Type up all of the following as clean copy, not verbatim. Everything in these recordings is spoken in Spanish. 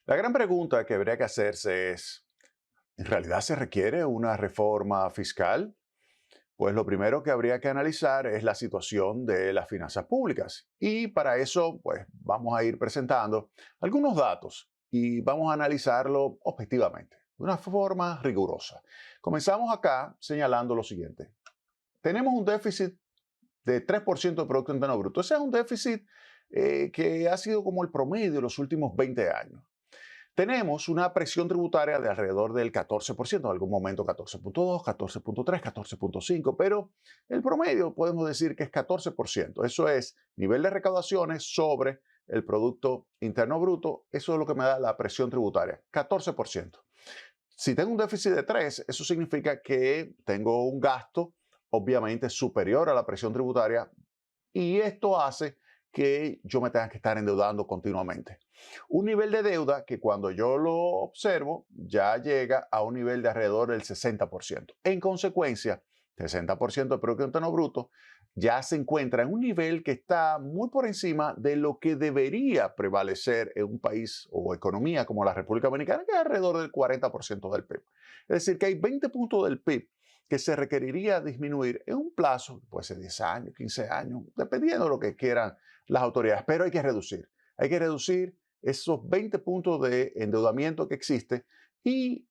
La gran pregunta que habría que hacerse es, ¿en realidad se requiere una reforma fiscal? Pues lo primero que habría que analizar es la situación de las finanzas públicas. Y para eso, pues vamos a ir presentando algunos datos y vamos a analizarlo objetivamente, de una forma rigurosa. Comenzamos acá señalando lo siguiente. Tenemos un déficit de 3% de Producto Interno Bruto. Ese es un déficit que ha sido como el promedio de los últimos 20 años. Tenemos una presión tributaria de alrededor del 14%, en algún momento 14.2, 14.3, 14.5, pero el promedio podemos decir que es 14%. Eso es nivel de recaudaciones sobre el Producto Interno Bruto. Eso es lo que me da la presión tributaria, 14%. Si tengo un déficit de 3, eso significa que tengo un gasto obviamente superior a la presión tributaria y esto hace que yo me tenga que estar endeudando continuamente. Un nivel de deuda que cuando yo lo observo ya llega a un nivel de alrededor del 60%. En consecuencia, 60% del Producto Interno Bruto ya se encuentra en un nivel que está muy por encima de lo que debería prevalecer en un país o economía como la República Dominicana, que es alrededor del 40% del PIB. Es decir, que hay 20 puntos del PIB que se requeriría disminuir en un plazo, puede ser 10 años, 15 años, dependiendo de lo que quieran las autoridades, pero hay que reducir. Hay que reducir esos 20 puntos de endeudamiento que existe y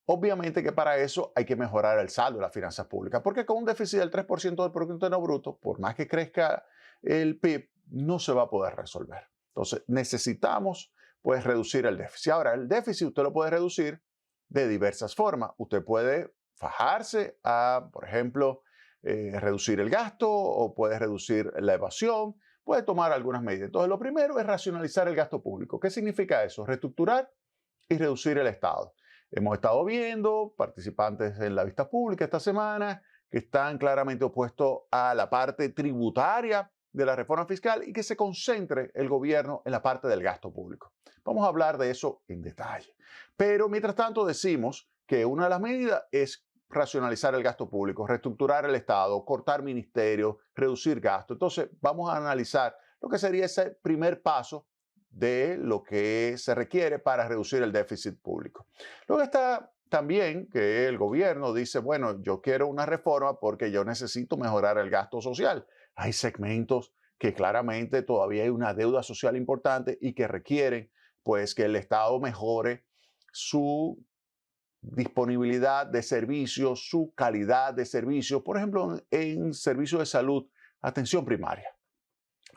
obviamente que para eso hay que mejorar el saldo de las finanzas públicas, porque con un déficit del 3% del Producto Interno Bruto, por más que crezca el PIB, no se va a poder resolver. Entonces, necesitamos pues reducir el déficit. Ahora, el déficit usted lo puede reducir de diversas formas. Usted puede fajarse a, por ejemplo, reducir el gasto o puede reducir la evasión, puede tomar algunas medidas. Entonces, lo primero es racionalizar el gasto público. ¿Qué significa eso? Reestructurar y reducir el Estado. Hemos estado viendo participantes en la vista pública esta semana que están claramente opuestos a la parte tributaria de la reforma fiscal y que se concentre el gobierno en la parte del gasto público. Vamos a hablar de eso en detalle. Pero mientras tanto decimos que una de las medidas es racionalizar el gasto público, reestructurar el Estado, cortar ministerios, reducir gastos. Entonces vamos a analizar lo que sería ese primer paso de lo que se requiere para reducir el déficit público. Luego está también que el gobierno dice, bueno, yo quiero una reforma porque yo necesito mejorar el gasto social. Hay segmentos que claramente todavía hay una deuda social importante y que requieren pues que el Estado mejore su disponibilidad de servicios, su calidad de servicios, por ejemplo, en servicios de salud, atención primaria.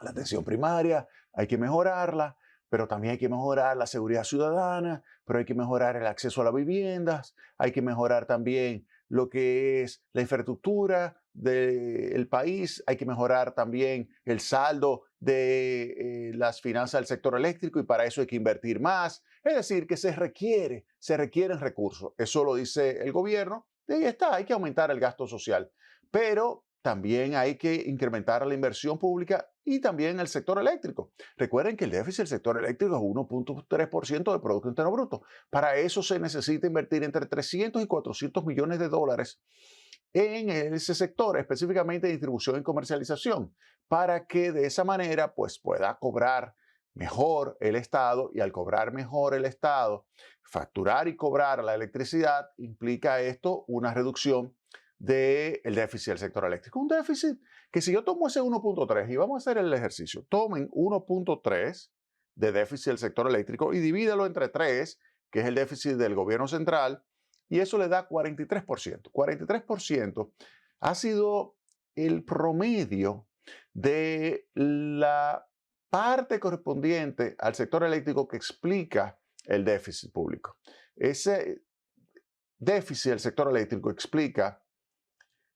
La atención primaria hay que mejorarla, pero también hay que mejorar la seguridad ciudadana, pero hay que mejorar el acceso a las viviendas, hay que mejorar también lo que es la infraestructura del país, hay que mejorar también el saldo de las finanzas del sector eléctrico y para eso hay que invertir más. Es decir, que se requieren recursos. Eso lo dice el gobierno y ahí está, hay que aumentar el gasto social. Pero también hay que incrementar la inversión pública y también el sector eléctrico. Recuerden que el déficit del sector eléctrico es 1.3% del Producto Interno Bruto. Para eso se necesita invertir entre 300 y 400 millones de dólares en ese sector, específicamente de distribución y comercialización, para que de esa manera pues, pueda cobrar mejor el Estado y al cobrar mejor el Estado, facturar y cobrar la electricidad implica esto una reducción del déficit del sector eléctrico. Un déficit que si yo tomo ese 1.3 y vamos a hacer el ejercicio, tomen 1.3 de déficit del sector eléctrico y divídelo entre 3, que es el déficit del gobierno central, y eso le da 43%. 43% ha sido el promedio de la parte correspondiente al sector eléctrico que explica el déficit público. Ese déficit del sector eléctrico explica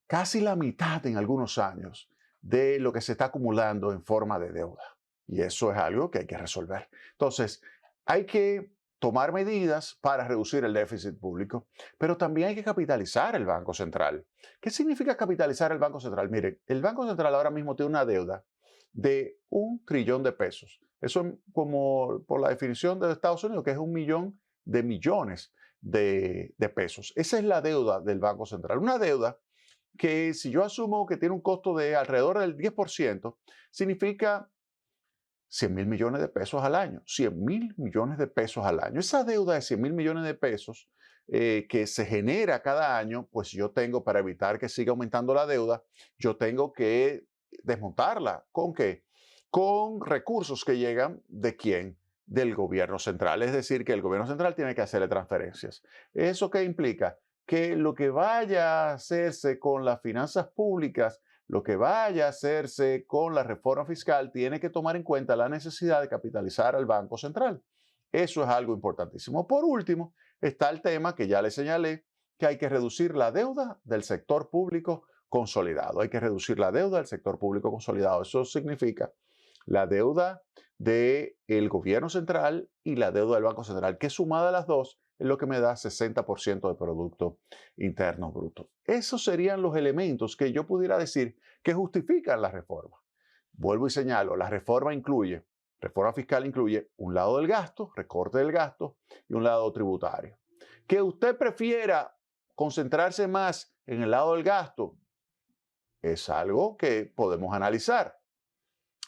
casi la mitad en algunos años de lo que se está acumulando en forma de deuda. Y eso es algo que hay que resolver. Entonces, hay que tomar medidas para reducir el déficit público, pero también hay que capitalizar el Banco Central. ¿Qué significa capitalizar el Banco Central? Miren, el Banco Central ahora mismo tiene una deuda de 1 trillón de pesos. Eso como por la definición de Estados Unidos, que es 1 millón de millones de pesos. Esa es la deuda del Banco Central. Una deuda que si yo asumo que tiene un costo de alrededor del 10%, significa 100.000 millones de pesos al año. 100.000 millones de pesos al año. Esa deuda de 100.000 millones de pesos que se genera cada año, pues yo tengo, para evitar que siga aumentando la deuda, yo tengo que desmontarla. ¿Con qué? Con recursos que llegan ¿de quién? Del gobierno central. Es decir, que el gobierno central tiene que hacerle transferencias. ¿Eso qué implica? Que lo que vaya a hacerse con las finanzas públicas, lo que vaya a hacerse con la reforma fiscal, tiene que tomar en cuenta la necesidad de capitalizar al Banco Central. Eso es algo importantísimo. Por último, está el tema que ya le señalé, que hay que reducir la deuda del sector público consolidado. Hay que reducir la deuda del sector público consolidado. Eso significa la deuda del gobierno central y la deuda del Banco Central, que sumada a las dos es lo que me da 60% de Producto Interno Bruto. Esos serían los elementos que yo pudiera decir que justifican la reforma. Vuelvo y señalo, la reforma fiscal incluye un lado del gasto, recorte del gasto, y un lado tributario. Que usted prefiera concentrarse más en el lado del gasto es algo que podemos analizar.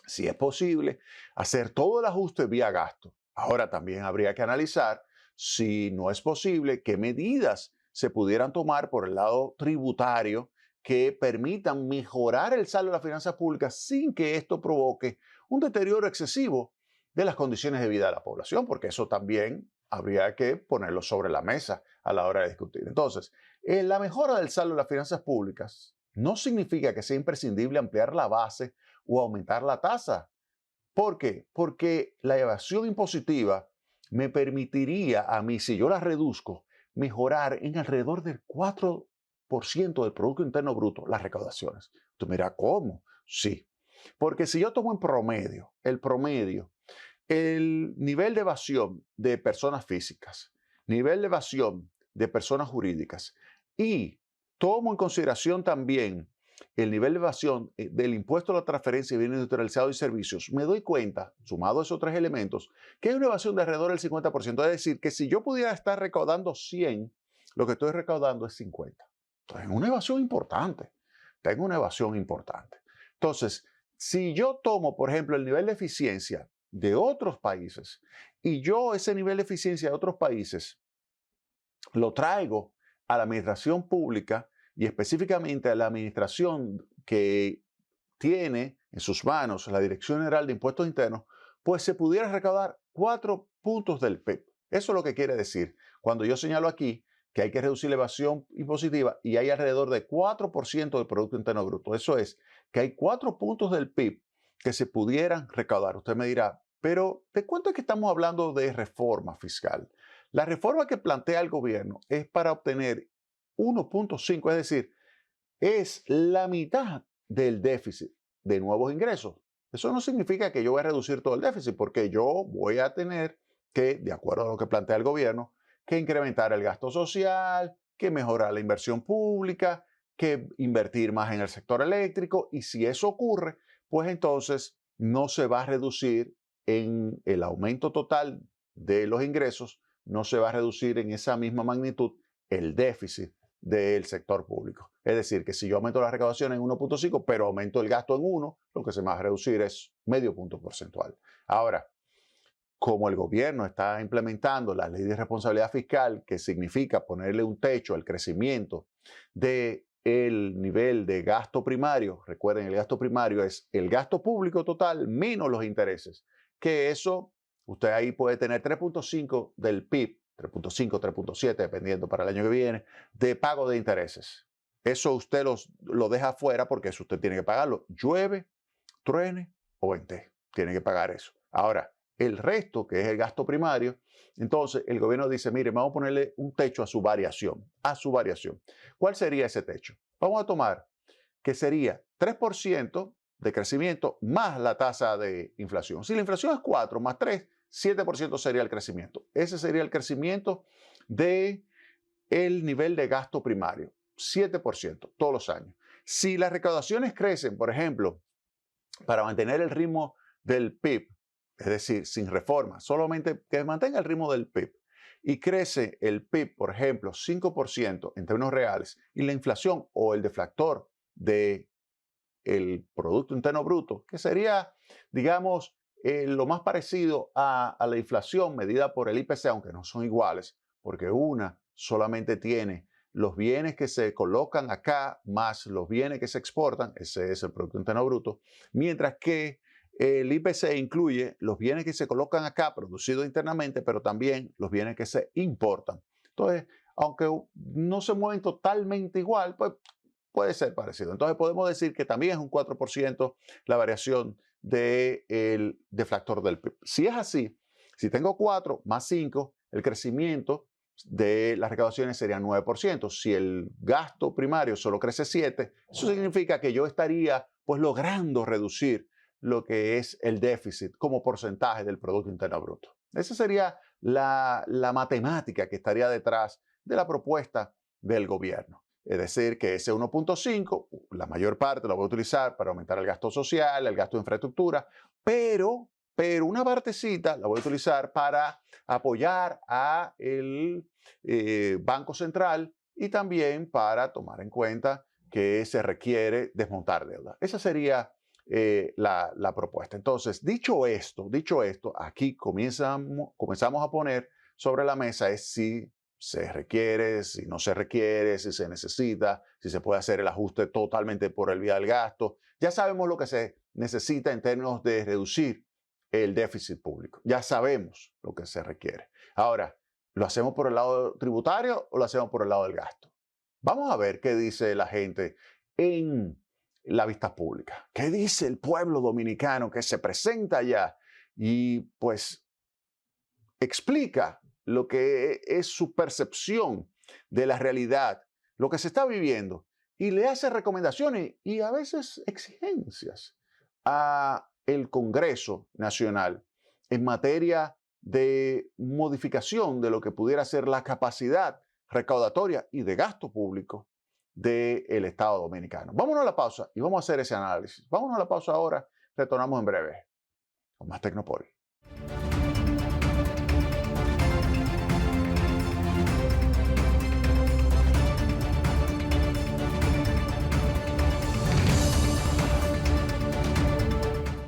Si es posible hacer todo el ajuste vía gasto. Ahora también habría que analizar, si no es posible, qué medidas se pudieran tomar por el lado tributario que permitan mejorar el saldo de las finanzas públicas sin que esto provoque un deterioro excesivo de las condiciones de vida de la población, porque eso también habría que ponerlo sobre la mesa a la hora de discutir. Entonces, la mejora del saldo de las finanzas públicas no significa que sea imprescindible ampliar la base o aumentar la tasa. ¿Por qué? Porque la evasión impositiva me permitiría a mí, si yo la reduzco, mejorar en alrededor del 4% del Producto Interno Bruto las recaudaciones. Tú me dirás, ¿cómo? Sí. Porque si yo tomo en promedio, el nivel de evasión de personas físicas, nivel de evasión de personas jurídicas y tomo en consideración también el nivel de evasión del impuesto a la transferencia de bienes industrializados y servicios, me doy cuenta, sumado a esos tres elementos, que hay una evasión de alrededor del 50%. Es decir, que si yo pudiera estar recaudando 100, lo que estoy recaudando es 50. Entonces, es una evasión importante. Tengo una evasión importante. Entonces, si yo tomo, por ejemplo, el nivel de eficiencia de otros países y yo ese nivel de eficiencia de otros países lo traigo a la administración pública y específicamente a la administración que tiene en sus manos la Dirección General de Impuestos Internos, pues se pudiera recaudar 4 puntos del PIB. Eso es lo que quiere decir cuando yo señalo aquí que hay que reducir la evasión impositiva y hay alrededor de 4% del Producto Interno Bruto. Eso es que hay 4 puntos del PIB que se pudieran recaudar. Usted me dirá, pero ¿de cuánto es que estamos hablando de reforma fiscal? La reforma que plantea el gobierno es para obtener 1.5, es decir, es la mitad del déficit de nuevos ingresos. Eso no significa que yo voy a reducir todo el déficit, porque yo voy a tener que, de acuerdo a lo que plantea el gobierno, que incrementar el gasto social, que mejorar la inversión pública, que invertir más en el sector eléctrico, y si eso ocurre, pues entonces no se va a reducir en el aumento total de los ingresos, no se va a reducir en esa misma magnitud el déficit del sector público. Es decir, que si yo aumento la recaudación en 1.5, pero aumento el gasto en 1, lo que se me va a reducir es medio punto porcentual. Ahora, como el gobierno está implementando la ley de responsabilidad fiscal, que significa ponerle un techo al crecimiento del nivel de gasto primario, recuerden, el gasto primario es el gasto público total menos los intereses, que eso, usted ahí puede tener 3.5 del PIB, 3.5, 3.7, dependiendo para el año que viene, de pago de intereses. Eso usted lo deja afuera porque eso usted tiene que pagarlo. Llueve, truene o vente, tiene que pagar eso. Ahora, el resto, que es el gasto primario, entonces el gobierno dice, mire, vamos a ponerle un techo a su variación, ¿Cuál sería ese techo? Vamos a tomar que sería 3% de crecimiento más la tasa de inflación. Si la inflación es 4 más 3, 7% sería el crecimiento. Ese sería el crecimiento del nivel de gasto primario, 7% todos los años. Si las recaudaciones crecen, por ejemplo, para mantener el ritmo del PIB, es decir, sin reforma, solamente que mantenga el ritmo del PIB, y crece el PIB, por ejemplo, 5% en términos reales, y la inflación o el deflactor del Producto Interno Bruto, que sería, digamos, lo más parecido a la inflación medida por el IPC, aunque no son iguales, porque una solamente tiene los bienes que se colocan acá más los bienes que se exportan, ese es el Producto Interno Bruto, mientras que el IPC incluye los bienes que se colocan acá producidos internamente, pero también los bienes que se importan. Entonces, aunque no se mueven totalmente igual, pues puede ser parecido. Entonces podemos decir que también es un 4% la variación del deflactor del PIB. Si es así, si tengo 4 más 5, el crecimiento de las recaudaciones sería 9%. Si el gasto primario solo crece 7, eso significa que yo estaría pues logrando reducir lo que es el déficit como porcentaje del Producto Interno Bruto. Esa sería la matemática que estaría detrás de la propuesta del gobierno. Es decir, que ese 1.5, la mayor parte lo voy a utilizar para aumentar el gasto social, el gasto de infraestructura, pero una partecita la voy a utilizar para apoyar a el Banco Central y también para tomar en cuenta que se requiere desmontar deuda. Esa sería la propuesta. Entonces, dicho esto, aquí comenzamos a poner sobre la mesa es si se requiere, si no se requiere, si se necesita, si se puede hacer el ajuste totalmente por el vía del gasto. Ya sabemos lo que se necesita en términos de reducir el déficit público. Ya sabemos lo que se requiere. Ahora, ¿lo hacemos por el lado tributario o lo hacemos por el lado del gasto? Vamos a ver qué dice la gente en la vista pública. ¿Qué dice el pueblo dominicano que se presenta allá? Y pues explica lo que es su percepción de la realidad, lo que se está viviendo, y le hace recomendaciones y a veces exigencias a el Congreso Nacional en materia de modificación de lo que pudiera ser la capacidad recaudatoria y de gasto público del Estado Dominicano. Vámonos a la pausa y vamos a hacer ese análisis. Vámonos a la pausa ahora, retornamos en breve con más Tecnopol.